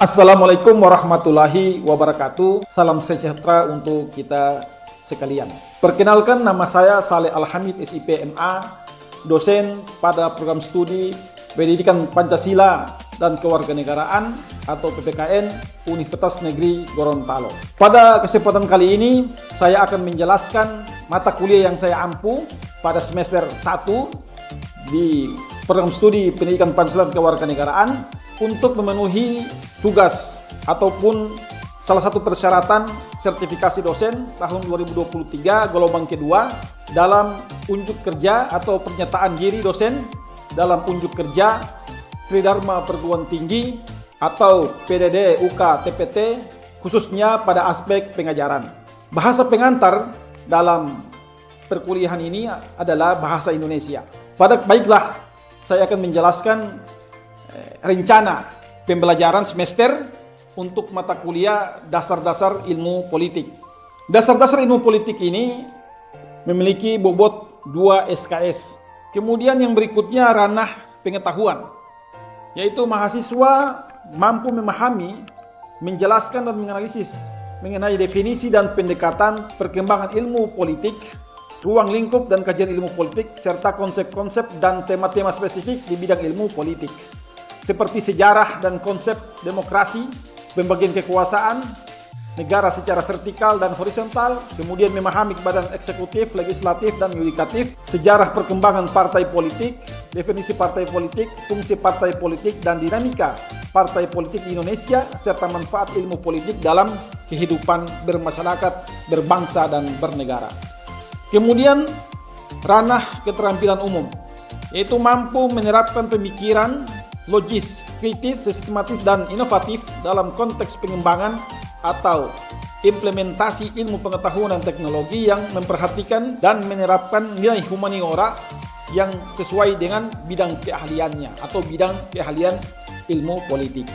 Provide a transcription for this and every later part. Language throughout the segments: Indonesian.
Assalamualaikum warahmatullahi wabarakatuh. Salam sejahtera untuk kita sekalian. Perkenalkan, nama saya Saleh Al-Hamid, SIP MA, dosen pada program studi Pendidikan Pancasila dan Kewarganegaraan atau PPKN Universitas Negeri Gorontalo. Pada kesempatan kali ini, saya akan menjelaskan mata kuliah yang saya ampu pada semester 1 di program studi Pendidikan Pancasila dan Kewarganegaraan untuk memenuhi tugas ataupun salah satu persyaratan sertifikasi dosen tahun 2023 gelombang kedua dalam unjuk kerja atau pernyataan diri dosen dalam unjuk kerja Tridharma Perguruan Tinggi atau PDD UK TPT khususnya pada aspek pengajaran. Bahasa pengantar dalam perkuliahan ini adalah bahasa Indonesia. Baiklah, saya akan menjelaskan rencana pembelajaran semester untuk mata kuliah dasar-dasar ilmu politik. Dasar-dasar ilmu politik ini memiliki bobot 2 SKS. Kemudian yang berikutnya ranah pengetahuan, yaitu mahasiswa mampu memahami, menjelaskan dan menganalisis mengenai definisi dan pendekatan perkembangan ilmu politik, ruang lingkup dan kajian ilmu politik, serta konsep-konsep dan tema-tema spesifik di bidang ilmu politik, seperti sejarah dan konsep demokrasi, pembagian kekuasaan negara secara vertikal dan horizontal, kemudian memahami badan eksekutif, legislatif, dan yudikatif, sejarah perkembangan partai politik, definisi partai politik, fungsi partai politik, dan dinamika partai politik di Indonesia, serta manfaat ilmu politik dalam kehidupan bermasyarakat, berbangsa, dan bernegara. Kemudian ranah keterampilan umum, yaitu mampu menerapkan pemikiran logis, kritis, sistematis, dan inovatif dalam konteks pengembangan atau implementasi ilmu pengetahuan dan teknologi yang memperhatikan dan menerapkan nilai humaniora yang sesuai dengan bidang keahliannya atau bidang keahlian ilmu politik.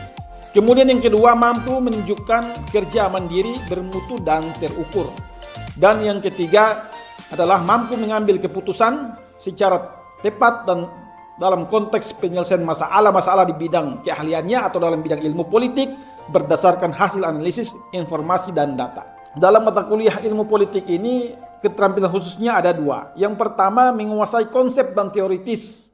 Kemudian yang kedua, mampu menunjukkan kerja mandiri, bermutu, dan terukur. Dan yang ketiga adalah mampu mengambil keputusan secara tepat dan dalam konteks penyelesaian masalah-masalah di bidang keahliannya atau dalam bidang ilmu politik berdasarkan hasil analisis informasi dan data. Dalam mata kuliah ilmu politik ini, keterampilan khususnya ada 2. Yang pertama, menguasai konsep dan teoritis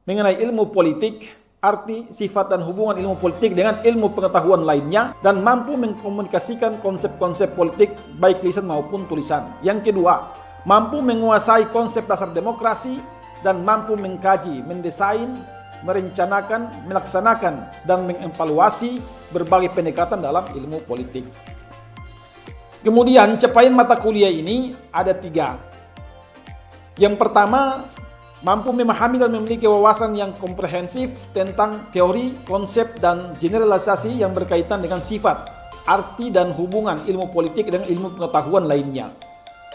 mengenai ilmu politik, arti, sifat, dan hubungan ilmu politik dengan ilmu pengetahuan lainnya, dan mampu mengkomunikasikan konsep-konsep politik baik lisan maupun tulisan. Yang kedua, mampu menguasai konsep dasar demokrasi dan mampu mengkaji, mendesain, merencanakan, melaksanakan, dan mengevaluasi berbagai pendekatan dalam ilmu politik. Kemudian capaian mata kuliah ini ada 3. Yang pertama, mampu memahami dan memiliki wawasan yang komprehensif tentang teori, konsep, dan generalisasi yang berkaitan dengan sifat, arti, dan hubungan ilmu politik dengan ilmu pengetahuan lainnya.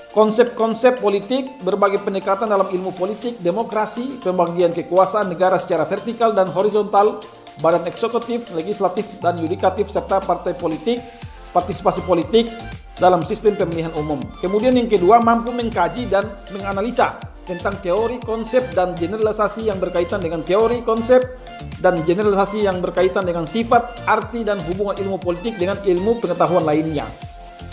Konsep-konsep politik, berbagai pendekatan dalam ilmu politik, demokrasi, pembagian kekuasaan negara secara vertikal dan horizontal, badan eksekutif, legislatif, dan yudikatif, serta partai politik, partisipasi politik dalam sistem pemilihan umum. Kemudian yang kedua, mampu mengkaji dan menganalisa tentang teori, konsep, dan generalisasi yang berkaitan dengan teori, konsep, dan generalisasi yang berkaitan dengan sifat, arti, dan hubungan ilmu politik dengan ilmu pengetahuan lainnya.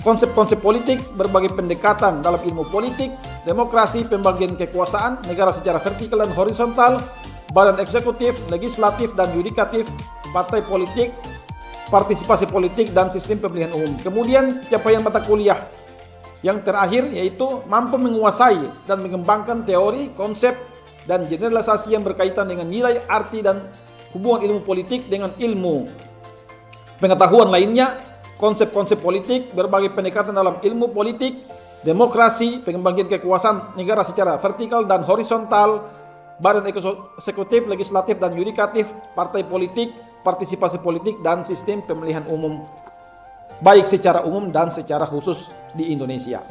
Konsep-konsep politik, berbagai pendekatan dalam ilmu politik, demokrasi, pembagian kekuasaan negara secara vertikal dan horizontal, badan eksekutif, legislatif, dan yudikatif, partai politik, partisipasi politik, dan sistem pemilihan umum. Kemudian capaian mata kuliah yang terakhir yaitu mampu menguasai dan mengembangkan teori, konsep, dan generalisasi yang berkaitan dengan nilai, arti, dan hubungan ilmu politik dengan ilmu pengetahuan lainnya, konsep-konsep politik, berbagai pendekatan dalam ilmu politik, demokrasi, pembagian kekuasaan negara secara vertikal dan horizontal, badan eksekutif, legislatif, dan yudikatif, partai politik, partisipasi politik, dan sistem pemilihan umum, baik secara umum dan secara khusus di Indonesia.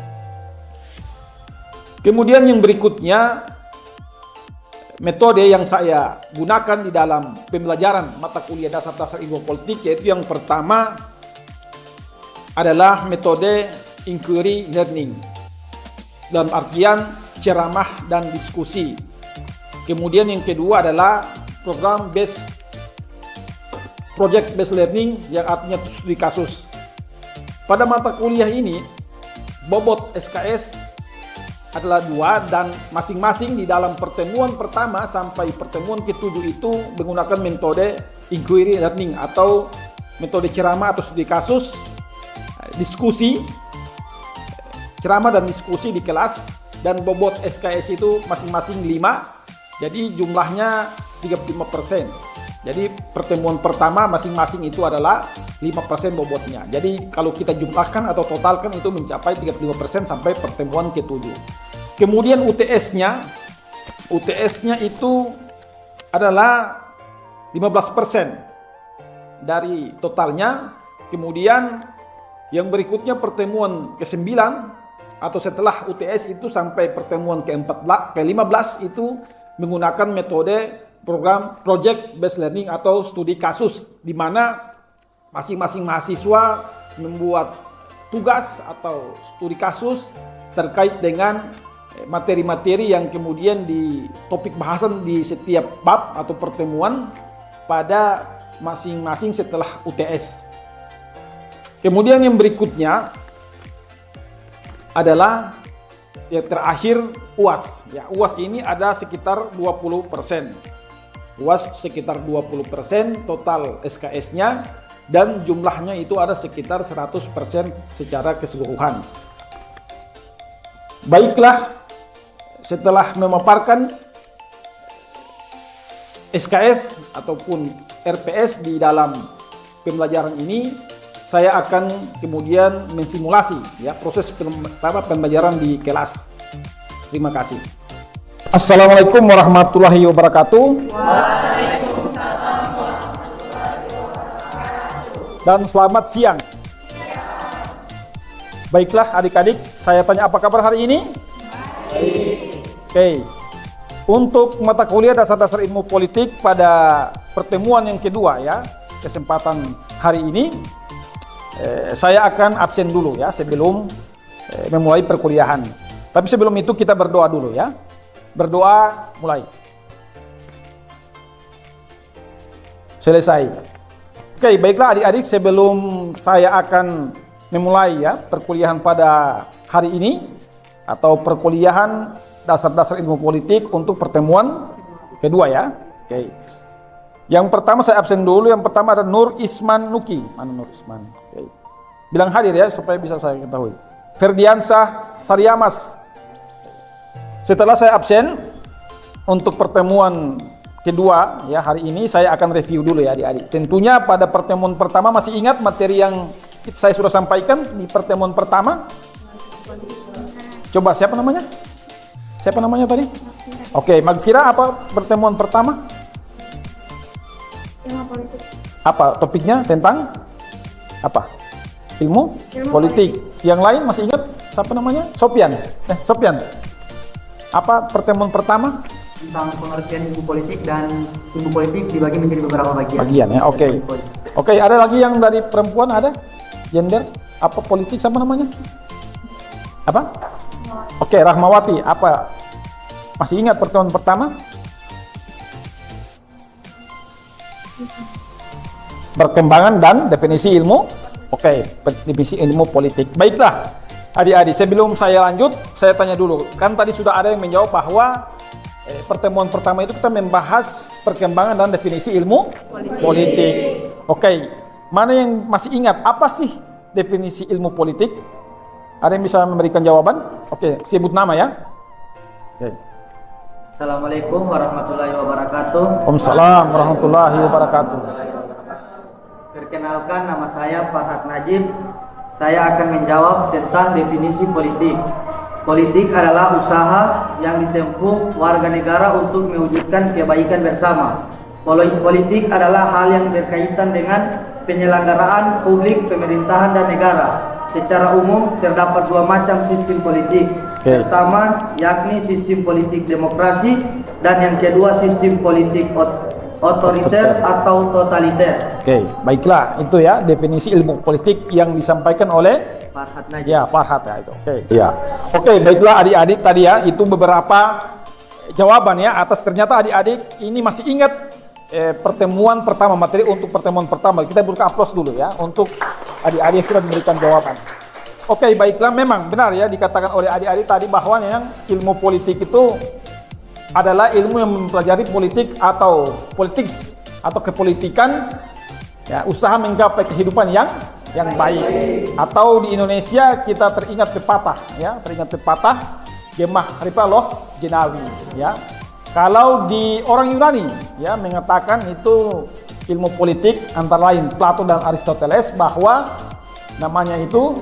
Kemudian yang berikutnya, metode yang saya gunakan di dalam pembelajaran mata kuliah dasar-dasar ilmu politik, yaitu yang pertama adalah metode inquiry learning, dalam artian ceramah dan diskusi. Kemudian yang kedua adalah program based project based learning yang artinya studi kasus. Pada mata kuliah ini, bobot SKS adalah 2 dan masing-masing di dalam pertemuan pertama sampai pertemuan ke-7 itu menggunakan metode inquiry learning atau metode ceramah atau studi kasus, diskusi, ceramah dan diskusi di kelas, dan bobot SKS itu masing-masing 5, jadi jumlahnya 35%. Jadi pertemuan pertama masing-masing itu adalah 5% bobotnya. Jadi kalau kita jumlahkan atau totalkan itu mencapai 35% sampai pertemuan ke-7. Kemudian UTS-nya itu adalah 15% dari totalnya. Kemudian yang berikutnya pertemuan ke-9 atau setelah UTS itu sampai pertemuan ke-15 itu menggunakan metode program project based learning atau studi kasus, di mana masing-masing mahasiswa membuat tugas atau studi kasus terkait dengan materi-materi yang kemudian di topik bahasan di setiap bab atau pertemuan pada masing-masing setelah UTS. Kemudian yang berikutnya adalah yang terakhir UAS. Ya, UAS ini ada sekitar 20%. UAS sekitar 20% total SKS-nya, dan jumlahnya itu ada sekitar 100% secara keseluruhan. Baiklah, setelah memaparkan SKS ataupun RPS di dalam pembelajaran ini, saya akan kemudian mensimulasi ya proses pembelajaran di kelas. Terima kasih. Assalamualaikum warahmatullahi wabarakatuh. Dan selamat siang. Baiklah adik-adik, saya tanya apa kabar hari ini? Oke. Untuk mata kuliah dasar-dasar ilmu politik pada pertemuan yang kedua ya, kesempatan hari ini, saya akan absen dulu ya sebelum memulai perkuliahan. Tapi sebelum itu kita berdoa dulu ya. Berdoa mulai. Selesai. Oke, baiklah adik-adik, sebelum saya akan memulai ya perkuliahan pada hari ini atau perkuliahan dasar-dasar ilmu politik untuk pertemuan kedua ya. Oke. Yang pertama saya absen dulu. Yang pertama ada Nur Isman Nuki. Mana Nur Isman? Oke. Bilang hadir ya supaya bisa saya ketahui. Ferdiansah Saryamas. Setelah saya absen untuk pertemuan kedua ya hari ini, saya akan review dulu ya adik-adik. Tentunya pada pertemuan pertama masih ingat materi yang saya sudah sampaikan di pertemuan pertama? Coba siapa namanya? Siapa namanya tadi? Oke, Magfira, apa pertemuan pertama? Ilmu politik. Apa topiknya? Tentang apa? Ilmu politik. Yang lain masih ingat? Siapa namanya? Sopian. Sopian. Apa pertemuan pertama? Tentang pengertian ilmu politik, dan ilmu politik dibagi menjadi beberapa bagian. Bagian ya, oke. Oke, ada lagi yang dari perempuan ada? Gender? Apa politik sama namanya? Apa? Oke, Rahmawati, apa? Masih ingat pertemuan pertama? Perkembangan dan definisi ilmu. Oke, definisi ilmu politik. Baiklah. Adik-adik, sebelum saya lanjut, saya tanya dulu. Kan tadi sudah ada yang menjawab bahwa pertemuan pertama itu kita membahas perkembangan dan definisi ilmu politik. Oke, mana yang masih ingat apa sih definisi ilmu politik? Ada yang bisa memberikan jawaban? Oke, sebut nama ya. Oke. Assalamualaikum warahmatullahi wabarakatuh. Waalaikumsalam warahmatullahi wabarakatuh. Perkenalkan, nama saya Farhat Najib. Saya akan menjawab tentang definisi politik. Politik adalah usaha yang ditempuh warga negara untuk mewujudkan kebaikan bersama. Politik adalah hal yang berkaitan dengan penyelenggaraan publik, pemerintahan, dan negara. Secara umum terdapat dua macam sistem politik. Pertama yakni sistem politik demokrasi, dan yang kedua sistem politik otoriter atau totaliter. Oke, baiklah, itu ya definisi ilmu politik yang disampaikan oleh Farhat Najib. Ya, Farhat ya itu. Oke. Ya. Oke, baiklah adik-adik, tadi ya itu beberapa jawaban ya atas ternyata adik-adik ini masih ingat pertemuan pertama, materi untuk pertemuan pertama. Kita berikan aplaus dulu ya untuk adik-adik yang sudah memberikan jawaban. Oke, baiklah, memang benar ya dikatakan oleh adik-adik tadi bahwa yang ilmu politik itu adalah ilmu yang mempelajari politik atau politics atau kepolitikan, ya, usaha menggapai kehidupan yang baik. Atau di Indonesia kita teringat pepatah, ya, gemah ripa loh jenawi, ya. Kalau di orang Yunani, ya, mengatakan itu ilmu politik antara lain Plato dan Aristoteles bahwa namanya itu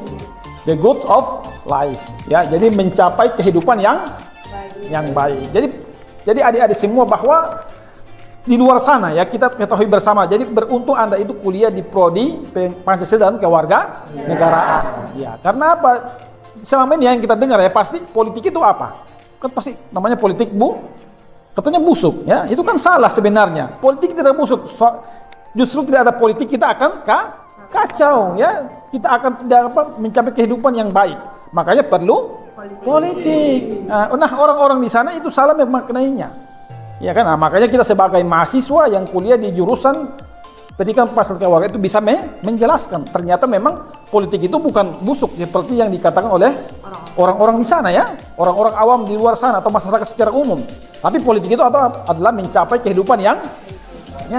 the good of life, ya. Jadi mencapai kehidupan yang baik. Jadi adik-adik semua bahwa di luar sana ya kita ketahui bersama. Jadi beruntung Anda itu kuliah di prodi Pancasila dan Kewarganegaraan. Ya, karena apa? Selama ini yang kita dengar ya pasti politik itu apa? Kan pasti namanya politik katanya busuk, ya. Itu kan salah sebenarnya. Politik tidak busuk. Justru tidak ada politik kita akan kacau, ya. Kita akan tidak mencapai kehidupan yang baik. Makanya perlu politik. Nah, orang-orang di sana itu salah memaknainya. Ya kan? Nah, makanya kita sebagai mahasiswa yang kuliah di jurusan pendidikan pasar kewarganegaraan itu bisa menjelaskan. Ternyata memang politik itu bukan busuk seperti yang dikatakan oleh orang-orang di sana, ya. Orang-orang awam di luar sana atau masyarakat secara umum. Tapi politik itu adalah mencapai kehidupan yang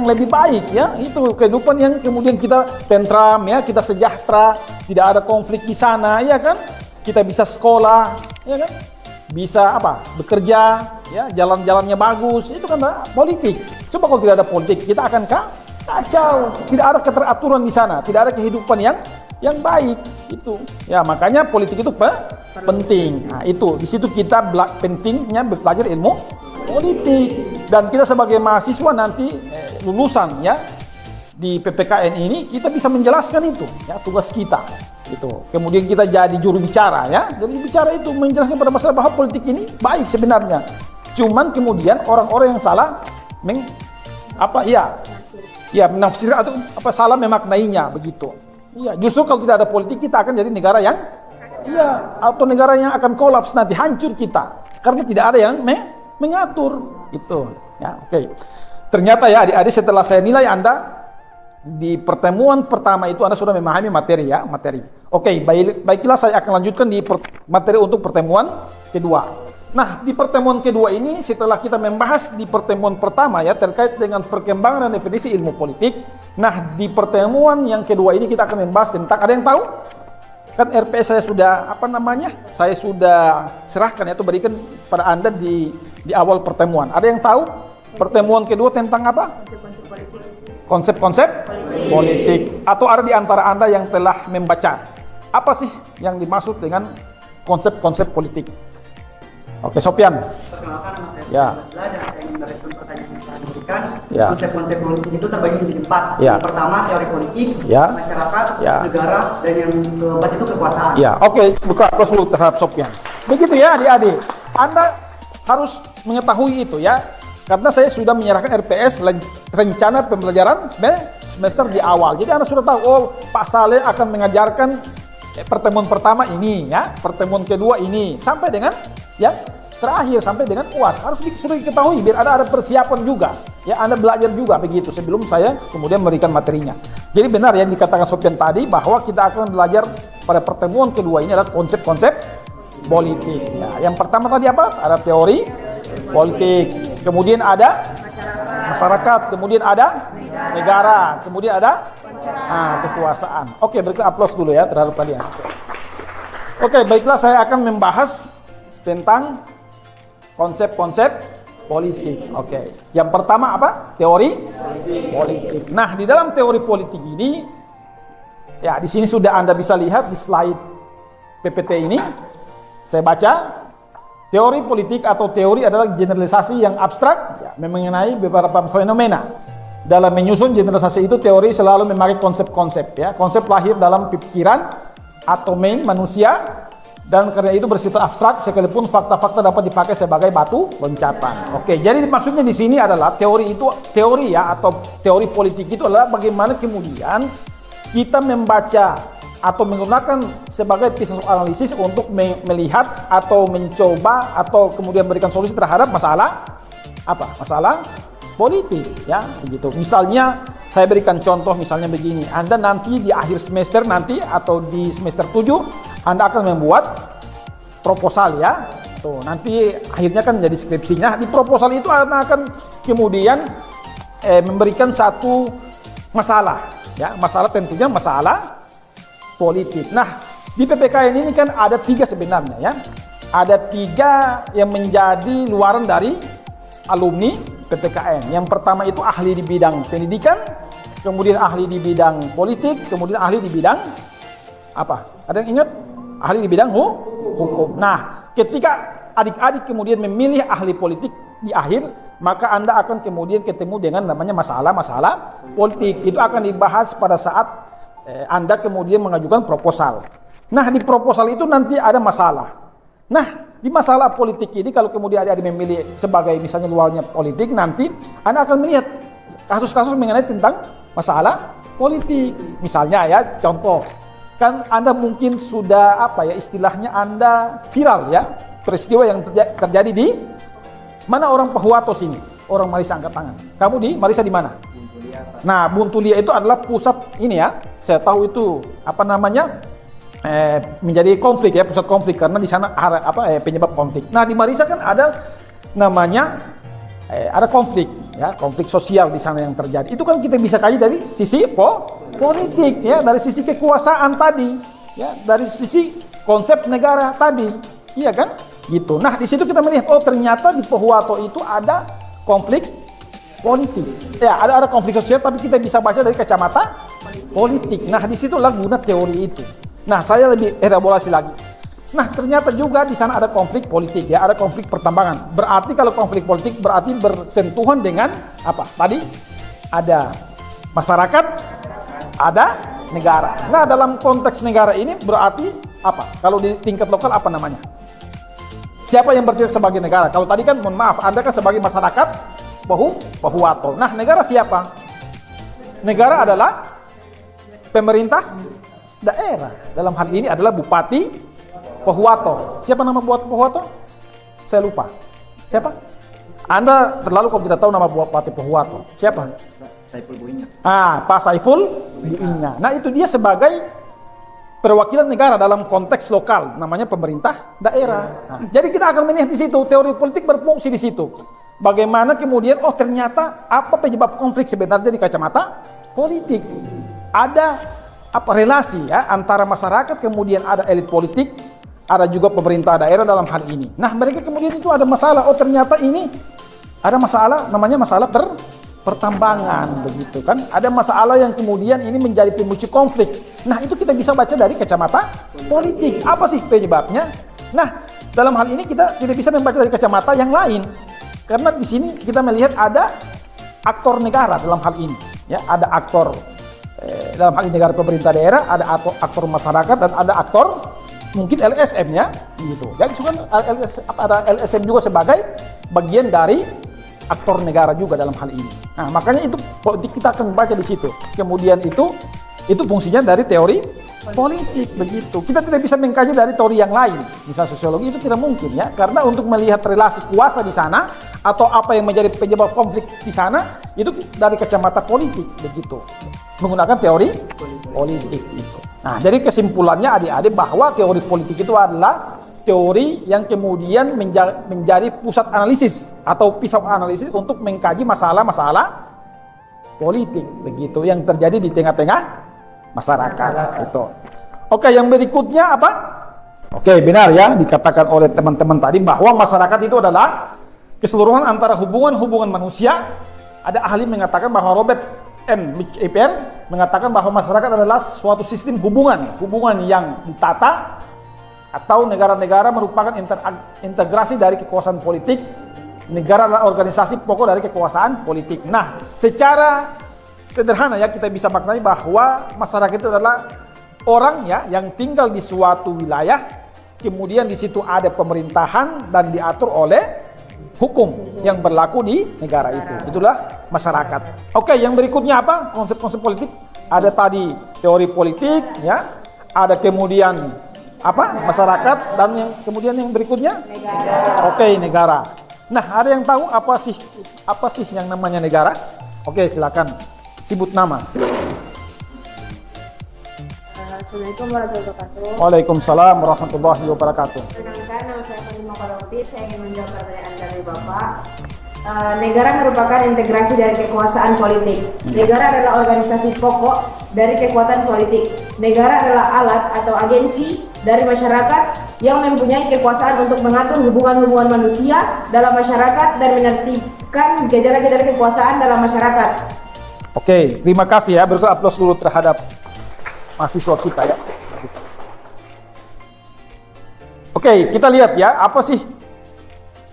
lebih baik, ya. Itu kehidupan yang kemudian kita tentram, ya, kita sejahtera, tidak ada konflik di sana, ya kan? Kita bisa sekolah, ya kan? Bisa bekerja, ya, jalan-jalannya bagus. Itu kan politik. Coba kalau tidak ada politik, kita akan kacau. Tidak ada keteraturan di sana, tidak ada kehidupan yang baik. Itu, ya, makanya politik itu penting. Nah, itu di situ kita pentingnya belajar ilmu politik. Dan kita sebagai mahasiswa nanti lulusan, ya, di PPKN ini kita bisa menjelaskan itu, ya, tugas kita. Itu. Kemudian kita jadi juru bicara, ya. Jadi bicara itu menjelaskan pada masalah bahwa politik ini baik sebenarnya. Cuman kemudian orang-orang yang salah menafsirkan atau salah memaknainya begitu. Iya, justru kalau tidak ada politik kita akan jadi negara yang atau negara yang akan kolaps nanti, hancur kita. Karena tidak ada yang mengatur itu. Ya, oke. Ternyata ya adik-adik setelah saya nilai Anda di pertemuan pertama itu Anda sudah memahami materi. Oke, baiklah saya akan lanjutkan di materi untuk pertemuan kedua. Nah, di pertemuan kedua ini setelah kita membahas di pertemuan pertama ya terkait dengan perkembangan dan definisi ilmu politik. Nah, di pertemuan yang kedua ini kita akan membahas tentang, ada yang tahu? Kan RPS saya sudah saya sudah serahkan atau berikan pada Anda di awal pertemuan. Ada yang tahu pertemuan kedua tentang apa? Konsep-konsep politik. Atau ada di antara Anda yang telah membaca apa sih yang dimaksud dengan konsep-konsep politik? Oke, Sopyan. Perkenalkan nama saya Ya. dan saya ingin merespon pertanyaan yang telah diberikan. Ya. Konsep-konsep politik itu terbagi menjadi 4. Ya. Yang pertama teori politik, Ya. masyarakat, Ya. negara, dan yang keempat itu kekuasaan. Ya, oke, buka aplaus dulu terhadap Sopyan. Begitu ya adik-adik. Anda harus mengetahui itu ya. Karena saya sudah menyerahkan RPS rencana pembelajaran semester di awal. Jadi Anda sudah tahu, oh Pak Saleh akan mengajarkan pertemuan pertama ini ya, pertemuan kedua ini sampai dengan yang terakhir sampai dengan UAS. Harus sudah diketahui biar ada persiapan juga. Ya, Anda belajar juga begitu sebelum saya kemudian memberikan materinya. Jadi benar yang dikatakan Sopyan tadi bahwa kita akan belajar pada pertemuan kedua ini adalah konsep-konsep politik. Ya, yang pertama tadi apa? Ada teori politik. Kemudian ada masyarakat, kemudian ada negara, kemudian ada kekuasaan. Oke, berikan aplaus dulu ya terhadap kalian. Oke, baiklah saya akan membahas tentang konsep-konsep politik. Oke. Yang pertama apa? Teori politik. Nah, di dalam teori politik ini ya di sini sudah Anda bisa lihat di slide PPT ini. Saya baca. Teori politik atau teori adalah generalisasi yang abstrak ya, mengenai beberapa fenomena. Dalam menyusun generalisasi itu, teori selalu memakai konsep-konsep ya. Konsep lahir dalam pikiran atau manusia dan karena itu bersifat abstrak sekalipun fakta-fakta dapat dipakai sebagai batu loncatan. Oke, jadi maksudnya di sini adalah teori ya atau teori politik itu adalah bagaimana kemudian kita membaca atau menggunakan sebagai piece of analisis untuk melihat atau mencoba atau kemudian memberikan solusi terhadap masalah apa? Masalah politik, ya begitu. Misalnya saya berikan contoh misalnya begini, Anda nanti di akhir semester nanti atau di semester 7 Anda akan membuat proposal, ya. Tuh, nanti akhirnya kan jadi skripsinya. Di proposal itu Anda akan kemudian memberikan satu masalah, ya. Masalah tentunya masalah politik. Nah, di PPKN ini kan ada 3 sebenarnya, ya. Ada 3 yang menjadi luaran dari alumni PPKN. Yang pertama itu ahli di bidang pendidikan, kemudian ahli di bidang politik, kemudian ahli di bidang apa? Ada yang ingat? Ahli di bidang hukum. Nah, ketika adik-adik kemudian memilih ahli politik di akhir, maka Anda akan kemudian ketemu dengan namanya masalah-masalah politik. Itu akan dibahas pada saat Anda kemudian mengajukan proposal. Nah, di proposal itu nanti ada masalah. Nah, di masalah politik ini kalau kemudian adik-adik memilih sebagai misalnya luarnya politik, nanti Anda akan melihat kasus-kasus mengenai tentang masalah politik. Misalnya, ya, contoh, kan Anda mungkin sudah istilahnya Anda viral, ya, peristiwa yang terjadi di mana orang Pahuato sini, orang Marisa angkat tangan. Kamu di Marisa di mana? Buntulia. Nah, Buntulia itu adalah pusat ini, ya. Saya tahu itu menjadi konflik, ya, pusat konflik karena di sana ada penyebab konflik. Nah, di Marisa kan ada namanya ada konflik, ya, konflik sosial di sana yang terjadi. Itu kan kita bisa kaji dari sisi politik, ya, dari sisi kekuasaan tadi, ya, dari sisi konsep negara tadi, iya kan? Gitu. Nah, di situ kita melihat ternyata di Pahuato itu ada konflik politik. Ya, ada konflik sosial tapi kita bisa baca dari kacamata politik. Nah, di situlah guna teori itu. Nah, saya lebih elaborasi lagi. Nah, ternyata juga di sana ada konflik politik, ya, ada konflik pertambangan. Berarti kalau konflik politik berarti bersentuhan dengan apa? Tadi ada masyarakat, ada negara. Nah, dalam konteks negara ini berarti apa? Kalau di tingkat lokal apa namanya? Siapa yang bertindak sebagai negara? Kalau tadi kan, mohon maaf, Anda kan sebagai masyarakat Pahuato. Nah, negara siapa? Negara adalah pemerintah daerah. Dalam hal ini adalah Bupati Pahuato. Siapa nama Bupati Pahuato? Saya lupa. Siapa? Anda terlalu kalau tidak tahu nama Bupati Pahuato. Siapa? Saiful Buinga. Pak Saiful Buinga. Nah, itu dia sebagai perwakilan negara dalam konteks lokal, namanya pemerintah daerah. Nah, jadi kita akan melihat di situ teori politik berfungsi di situ. Bagaimana kemudian ternyata apa penyebab konflik sebenarnya di kacamata politik. Ada relasi, ya, antara masyarakat, kemudian ada elit politik, ada juga pemerintah daerah dalam hal ini. Nah, mereka kemudian itu ada masalah. Ternyata ini ada masalah, namanya masalah pertambangan, begitu kan? Ada masalah yang kemudian ini menjadi pemicu konflik. Nah, itu kita bisa baca dari kacamata politik. Apa sih penyebabnya? Nah, dalam hal ini kita tidak bisa membaca dari kacamata yang lain. Karena di sini kita melihat ada aktor negara dalam hal ini, ya, ada aktor dalam hal ini negara pemerintah daerah, ada aktor masyarakat dan ada aktor mungkin LSM, ya, gitu. Jadi kan ada LSM juga sebagai bagian dari aktor negara juga dalam hal ini. Nah, makanya itu politik kita akan baca di situ. Kemudian itu fungsinya dari teori politik, begitu. Kita tidak bisa mengkaji dari teori yang lain. Misalnya sosiologi itu tidak mungkin, ya, karena untuk melihat relasi kuasa di sana atau apa yang menjadi penyebab konflik di sana itu dari kacamata politik, begitu. Menggunakan teori politik itu. Nah, jadi kesimpulannya adik-adik bahwa teori politik itu adalah teori yang kemudian menjadi pusat analisis atau pisau analisis untuk mengkaji masalah-masalah politik, begitu, yang terjadi di tengah-tengah masyarakat itu. Oke, yang berikutnya apa? Oke, benar, ya, dikatakan oleh teman-teman tadi bahwa masyarakat itu adalah keseluruhan antara hubungan-hubungan manusia. Ada ahli mengatakan bahwa Robert M. McEper mengatakan bahwa masyarakat adalah suatu sistem hubungan yang ditata atau negara-negara merupakan integrasi dari kekuasaan politik. Negara adalah organisasi pokok dari kekuasaan politik. Nah, secara sederhana, ya, kita bisa maknai bahwa masyarakat itu adalah orang, ya, yang tinggal di suatu wilayah, kemudian di situ ada pemerintahan dan diatur oleh hukum yang berlaku di negara itu. Itulah masyarakat. Oke, yang berikutnya apa? Konsep-konsep politik. Ada tadi teori politik, ya. Ada kemudian apa? Masyarakat, dan yang kemudian yang berikutnya negara. Oke, negara. Nah, ada yang tahu apa sih yang namanya negara? Oke, silakan sebut nama. Assalamualaikum warahmatullahi wabarakatuh. Waalaikumsalam warahmatullahi wabarakatuh. Perkenalkan, nama saya Fatima Kodauti. Saya ingin menjawab pertanyaan dari Bapak. Negara merupakan integrasi dari kekuasaan politik. Negara adalah organisasi pokok dari kekuatan politik. Negara adalah alat atau agensi dari masyarakat yang mempunyai kekuasaan untuk mengatur hubungan-hubungan manusia dalam masyarakat dan menertibkan gejala-gejala kekuasaan dalam masyarakat. Oke, terima kasih ya. Berikut aplaus dulu terhadap mahasiswa kita ya. Oke, kita lihat ya, apa sih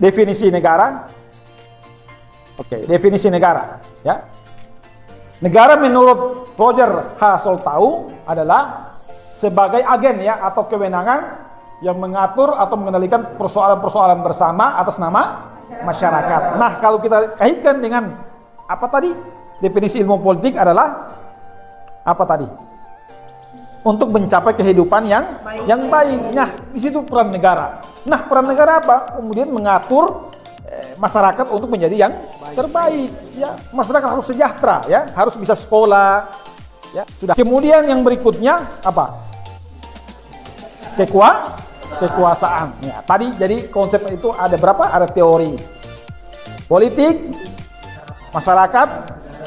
definisi negara? Oke, definisi negara ya. Negara menurut Roger H. Soltau adalah sebagai agen ya atau kewenangan yang mengatur atau mengendalikan persoalan-persoalan bersama atas nama masyarakat. Nah, kalau kita kaitkan dengan apa tadi? Definisi ilmu politik adalah apa tadi? Untuk mencapai kehidupan yang baik. Nah, di situ peran negara. Nah, peran negara apa? Kemudian mengatur masyarakat untuk menjadi yang terbaik. Ya, masyarakat harus sejahtera, ya, harus bisa sekolah. Ya, sudah. Kemudian yang berikutnya apa? Kekuasaan. Ya, tadi jadi konsep itu ada berapa? Ada teori politik, masyarakat,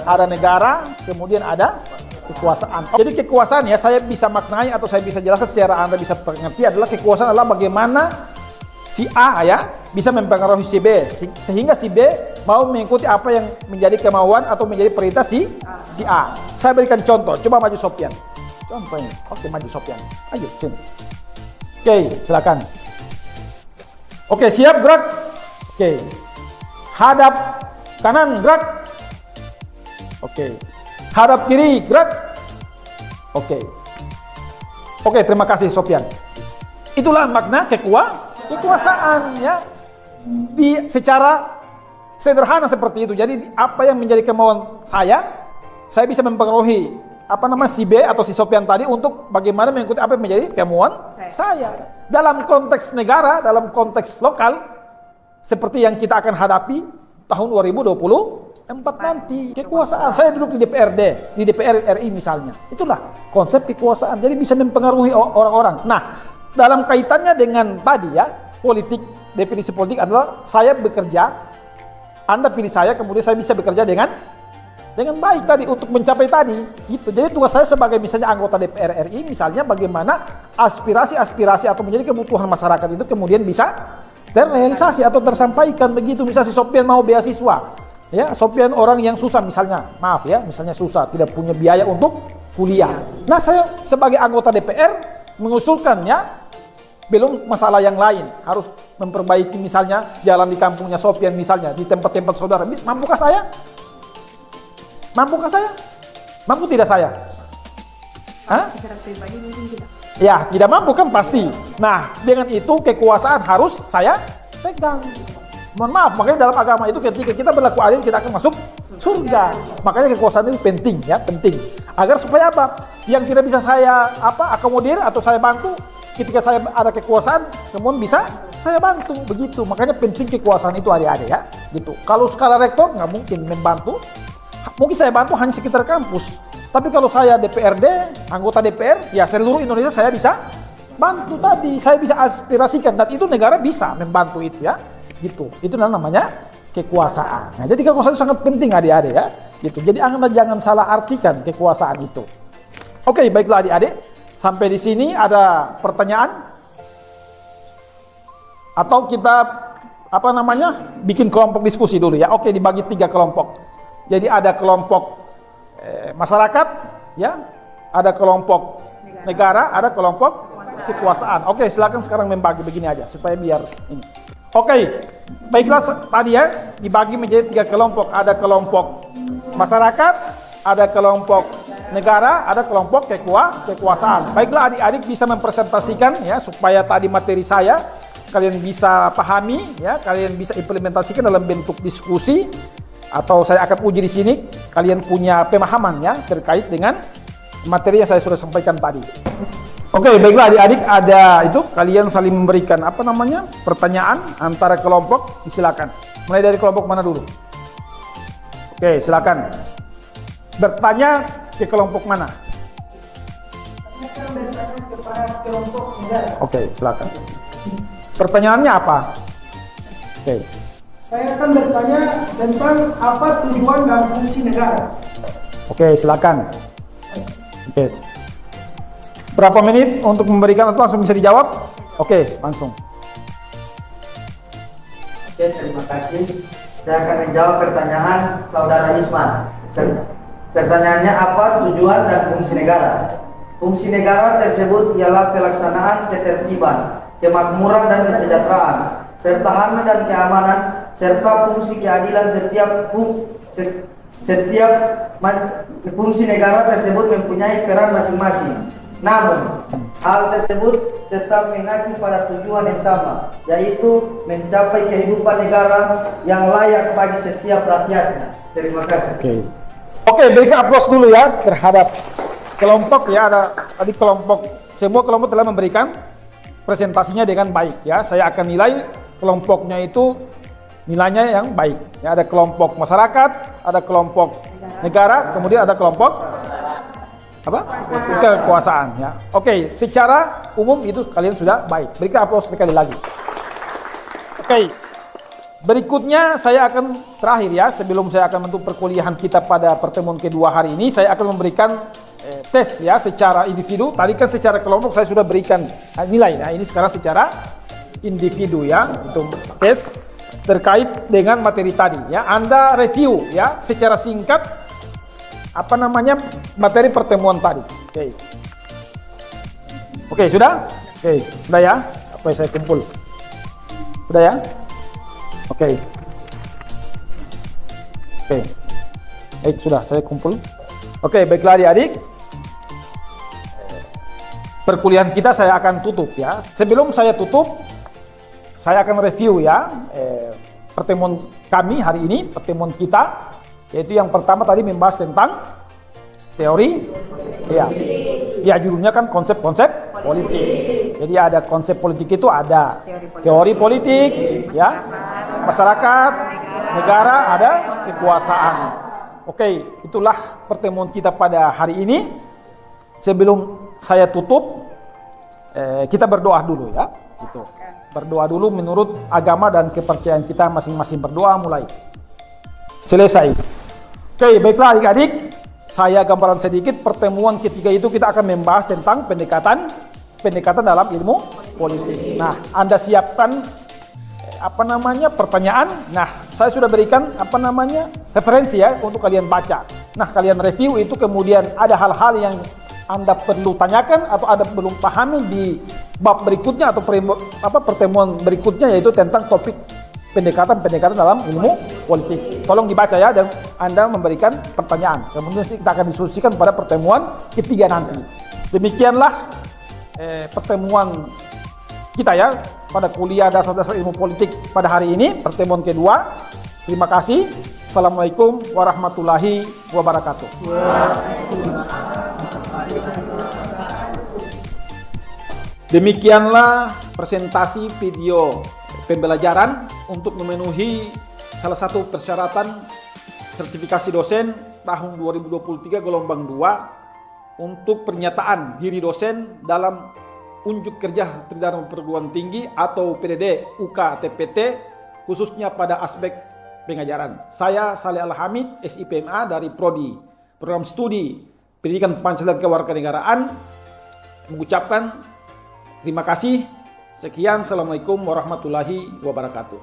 ada negara, kemudian ada kekuasaan. Jadi kekuasaan ya saya bisa maknai atau saya bisa jelaskan secara Anda bisa mengerti adalah kekuasaan adalah bagaimana si A ya bisa mempengaruhi si B sehingga si B mau mengikuti apa yang menjadi kemauan atau menjadi perintah si A. Saya berikan contoh. Coba maju Sofyan. Contohnya. Oke, maju Sofyan. Ayo sini. Oke, silakan. Oke, siap gerak. Oke. Hadap kanan gerak. Oke. Hadap kiri, gerak. Oke. Oke, terima kasih Sofyan. Itulah makna kekuasaan ya. Secara sederhana seperti itu. Jadi apa yang menjadi kemauan saya bisa mempengaruhi si B atau si Sofyan tadi untuk bagaimana mengikuti apa yang menjadi kemauan saya. Dalam konteks negara, dalam konteks lokal seperti yang kita akan hadapi tahun 2024 nanti, kekuasaan. Saya duduk di DPR RI misalnya. Itulah konsep kekuasaan. Jadi bisa mempengaruhi orang-orang. Nah, dalam kaitannya dengan tadi ya, politik, definisi politik adalah saya bekerja, Anda pilih saya, kemudian saya bisa bekerja dengan baik tadi untuk mencapai tadi. Gitu. Jadi tugas saya sebagai misalnya anggota DPR RI, misalnya bagaimana aspirasi-aspirasi atau menjadi kebutuhan masyarakat itu kemudian bisa terrealisasi atau tersampaikan begitu. Misalnya si Sofyan mau beasiswa. Ya, Sofyan orang yang susah misalnya, misalnya susah, tidak punya biaya untuk kuliah. Nah, saya sebagai anggota DPR mengusulkannya, belum masalah yang lain, harus memperbaiki misalnya jalan di kampungnya Sofyan misalnya, di tempat-tempat saudara. Mampukah saya? Mampukah saya? Mampu tidak saya? Hah? Ya, tidak mampu kan pasti. Nah, dengan itu kekuasaan harus saya pegang. Mohon maaf, makanya dalam agama itu ketika kita berlaku adil kita akan masuk surga. Makanya kekuasaan itu penting ya, penting. Agar supaya apa? Yang tidak bisa saya akomodir atau saya bantu ketika saya ada kekuasaan, kemudian bisa saya bantu begitu. Makanya penting kekuasaan itu adik-adik ya, gitu. Kalau skala rektor nggak mungkin membantu. Mungkin saya bantu hanya sekitar kampus. Tapi kalau saya DPRD, anggota DPR, ya seluruh Indonesia saya bisa bantu tadi. Saya bisa aspirasikan dan itu negara bisa membantu itu ya. Gitu. Itu namanya kekuasaan. Nah, jadi kekuasaan itu sangat penting adik-adik ya. Gitu. Jadi Anda jangan salah artikan kekuasaan itu. Oke, baiklah adik-adik. Sampai di sini ada pertanyaan? Atau kita bikin kelompok diskusi dulu ya. Oke, dibagi 3 kelompok. Jadi ada kelompok masyarakat ya, ada kelompok negara, ada kelompok kekuasaan. Oke, silakan sekarang membagi begini aja supaya biar ini. Oke, baiklah tadi ya dibagi menjadi 3 kelompok. Ada kelompok masyarakat, ada kelompok negara, ada kelompok kekuasaan. Baiklah adik-adik bisa mempresentasikan ya supaya tadi materi saya kalian bisa pahami ya, kalian bisa implementasikan dalam bentuk diskusi atau saya akan uji di sini. Kalian punya pemahaman ya terkait dengan materi yang saya sudah sampaikan tadi. Oke, baiklah adik-adik, ada itu kalian saling memberikan pertanyaan antara kelompok. Silakan. Mulai dari kelompok mana dulu? Oke, silakan. Bertanya ke kelompok mana? Oke, silakan. Pertanyaannya apa? Oke. Saya akan bertanya tentang apa tujuan dan fungsi negara. Oke, silakan. Oke. Berapa menit untuk memberikan atau langsung bisa dijawab? Oke, langsung. Oke, terima kasih. Saya akan menjawab pertanyaan Saudara Isman. Pertanyaannya apa tujuan dan fungsi negara? Fungsi negara tersebut ialah pelaksanaan ketertiban, kemakmuran dan kesejahteraan, pertahanan dan keamanan, serta fungsi keadilan. Setiap fungsi negara tersebut mempunyai peran masing-masing. Namun, hal tersebut tetap mengacu pada tujuan yang sama, yaitu mencapai kehidupan negara yang layak bagi setiap rakyatnya. Terima kasih. Oke, berikan aplaus dulu ya terhadap kelompok ya. Ada tadi semua kelompok telah memberikan presentasinya dengan baik ya. Saya akan nilai kelompoknya itu nilainya yang baik. Ya, ada kelompok masyarakat, ada kelompok negara, kemudian ada kelompok kekuasaan ya. Oke, secara umum itu kalian sudah baik. Berikan aplaus sekali lagi. Oke. Berikutnya saya akan terakhir ya, sebelum saya akan menutup perkuliahan kita pada pertemuan kedua hari ini, saya akan memberikan tes ya secara individu. Tadi kan secara kelompok saya sudah berikan nilai. Nah, ini sekarang secara individu ya, untuk tes terkait dengan materi tadi ya. Anda review ya secara singkat materi pertemuan tadi. Oke, sudah? Oke, sudah ya? Apa yang saya kumpul? Sudah ya? Oke. Baik, sudah saya kumpul. Oke, baiklah adik-adik. Perkuliahan kita saya akan tutup ya. Sebelum saya tutup, saya akan review ya pertemuan kami hari ini, pertemuan kita. Yaitu yang pertama tadi membahas tentang teori, ya judulnya kan konsep-konsep politik. Jadi ada konsep politik itu ada teori politik, ya masyarakat, negara, ada kekuasaan. Oke, itulah pertemuan kita pada hari ini. Sebelum saya tutup, kita berdoa dulu ya. Gitu. Berdoa dulu menurut agama dan kepercayaan kita masing-masing. Berdoa mulai. Selesai. Oke, baiklah adik-adik, saya gambaran sedikit. Pertemuan ketiga itu kita akan membahas tentang pendekatan dalam ilmu politik. Nah, Anda siapkan pertanyaan. Nah, saya sudah berikan referensi ya untuk kalian baca. Nah, kalian review itu, kemudian ada hal-hal yang Anda perlu tanyakan atau Anda belum pahami di bab berikutnya atau pertemuan berikutnya, yaitu tentang topik pendekatan dalam ilmu politik. Tolong dibaca ya, dan Anda memberikan pertanyaan. Kemudian kita akan diskusikan pada pertemuan ketiga nanti. Demikianlah pertemuan kita ya pada kuliah dasar-dasar ilmu politik pada hari ini, pertemuan kedua. Terima kasih. Assalamualaikum warahmatullahi wabarakatuh. Demikianlah presentasi video pembelajaran untuk memenuhi salah satu persyaratan sertifikasi dosen tahun 2023 gelombang 2 untuk pernyataan diri dosen dalam unjuk kerja Tridharma Perguruan Tinggi atau PDD UK TPT, khususnya pada aspek pengajaran. Saya Saleh Al-Hamid, SIPMA dari Prodi Program Studi Pendidikan Pancasila dan Kewarganegaraan, mengucapkan terima kasih. Sekian, assalamualaikum warahmatullahi wabarakatuh.